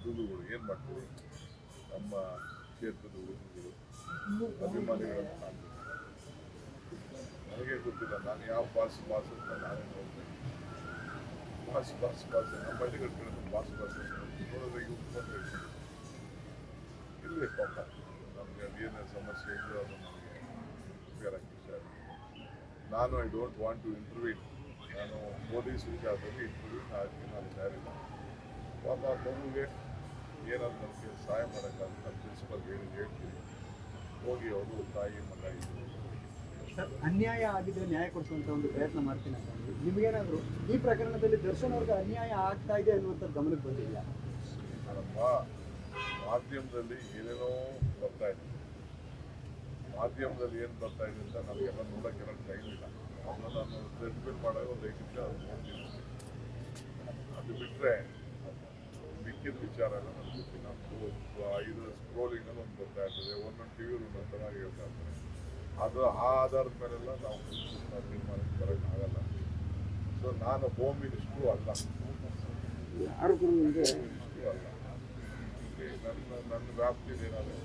ಹುಡುಗರುಗಳು ಏನು ಮಾಡ್ತೀವಿ, ನಮ್ಮ ಕ್ಷೇತ್ರದ ಹುಡುಗರುಗಳು ಅಭಿಮಾನಿಗಳನ್ನು ಕಾಣ್ಬೇಕು. ನನಗೆ ಗೊತ್ತಿಲ್ಲ ನಾನು ಯಾವ ಬಾಸ್ ಅಂತ ನಾನೇ ನೋಡ್ತೇನೆ. ಬಾಸ್ ನಮ್ಮ ಹಳ್ಳಿಗಳ ಕಡೆ ಬಾಸ್ ನೋಡಿದ್ರೆ ಇವ್ರು ಬಂದು ಇಲ್ಲಿ ಪಾಪ ನಮಗೆ ಅದೇನೇ ಸಮಸ್ಯೆ ಇದ್ದು ಅದು ನಮಗೆ ಉಪಯೋಗ ಆಗ್ತಿದೆ. ನಾನು ಐ ಡೋಂಟ್ ವಾಂಟ್ ಟು ಇಂಟರ್ವ್ಯೂನ್. ನಾನು ಪೊಲೀಸ್ ವಿಚಾರದಲ್ಲಿ ಇಂಟರ್ವ್ಯೂ ಆಗಲಿ ನಾನು ತಯಾರಿಲ್ಲ. ಪಾಪ ಮಗುಗೆ ಏನಾದ್ರು ನಮಗೆ ಸಹಾಯ ಮಾಡೋಕ್ಕಾಗುತ್ತೆ ನಮ್ಮ ಪ್ರಿನ್ಸಿಪಲ್ ಹೇಳ್ತೀನಿ, ಹೋಗಿ ಅವರು ತಾಯಿ ಮಗ ಇದ್ದರು. ಸರ್, ಅನ್ಯಾಯ ಆಗಿದ್ರೆ ನ್ಯಾಯ ಕೊಡಿಸುವಂತ ಒಂದು ಪ್ರಯತ್ನ ಮಾಡ್ತೀನಿ ಅಂತ ನಿಮಗೇನಾದರೂ ಈ ಪ್ರಕರಣದಲ್ಲಿ ದರ್ಶನ್ ಅವ್ರಿಗೆ ಅನ್ಯಾಯ ಆಗ್ತಾ ಇದೆ ಅನ್ನುವಂಥದ್ದು ಗಮನಕ್ಕೆ ಬಂದಿಲ್ಲ? ನಮ್ಮ ಮಾಧ್ಯಮದಲ್ಲಿ ಏನೇನೋ ಬರ್ತಾ ಇದೆ, ಮಾಧ್ಯಮದಲ್ಲಿ ಏನು ಬರ್ತಾ ಇದೆ ಅಂತ ನಮಗೆಲ್ಲ ನೋಡೋಕ್ಕೆಲ್ಲ ಟೈಮ್ ಇಲ್ಲ. ಅದನ್ನು ನಾನು ರಿಪೇರ್ ಮಾಡೋ ಒಂದು 5 ನಿಮಿಷ ಅದು ನೋಡ್ತೀನಿ. ಅದು ಬಿಟ್ಟರೆ ಮಿಕ್ಕಿದ ವಿಚಾರ ಎಲ್ಲ ನನಗೆ ಗೊತ್ತಿಲ್ಲ. ಇದು ಸ್ಕ್ರೋಲಿಂಗಲ್ಲಿ ಒಂದು ಬರ್ತಾ ಇರ್ತದೆ, ಒಂದೊಂದು ಟಿ ವಿ ಒಂದೊಂದು ಹೇಳ್ತಾ ಇರ್ತಾರೆ. ಅದು ಆ ಆಧಾರದ ಮೇಲೆಲ್ಲ ನಾವು ತೀರ್ಮಾನಕ್ಕೆ ಬರೋಕ್ಕಾಗಲ್ಲ. ಸೊ ನಾನು ಹೋಮ್ ಮಿನಿಸ್ಟ್ರು ಅಲ್ಲ, ಹೋಮ್ ಮಿನಿಸ್ಟ್ರು ಅಲ್ಲ. ನನ್ನ ವ್ಯಾಪ್ತಿಯಲ್ಲಿ ಏನಾದರೂ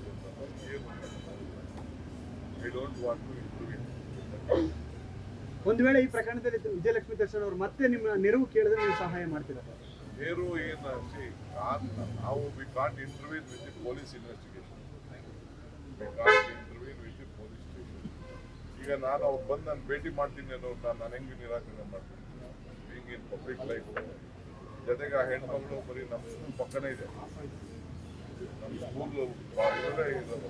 ಏನು I don't want to improve. ಒಂದು ವೇಳೆ ಈ ಪ್ರಕರಣದಲ್ಲಿ ವಿಜಯಲಕ್ಷ್ಮಿ ದರ್ಶನ್ ಅವರು ಮತ್ತೆ ನಿಮ್ಮ ನೆರವು ಕೇಳಿದ್ರೆ ನೀವು ಸಹಾಯ ಮಾಡ್ತೀರಾ? ಬೇರು ಏನು ನಾವು we can't ಇಂಟರ್ವ್ಯೂನ್ with the police investigation. We can't ಇಂಟರ್ವ್ಯೂನ್ with the police station. ಈಗ ನಾನು ಅವ್ರು ಬಂದು ನಾನು ಭೇಟಿ ಮಾಡ್ತೀನಿ ಅನ್ನೋರು ನಾನು ಹೆಂಗೆ ನಿರಾಕರಣೆ ಮಾಡ್ತೀನಿ? Being in public life. ಜೊತೆಗೆ ಆ ಹೆಣ್ಮಗಳು ಬರೀ ನಮ್ಮ ಸ್ಕೂಲ್ ಪಕ್ಕನೇ ಇದೆ, ನಮ್ಮ ಸ್ಕೂಲ್ ಇರೋದೇ ಇರೋದು.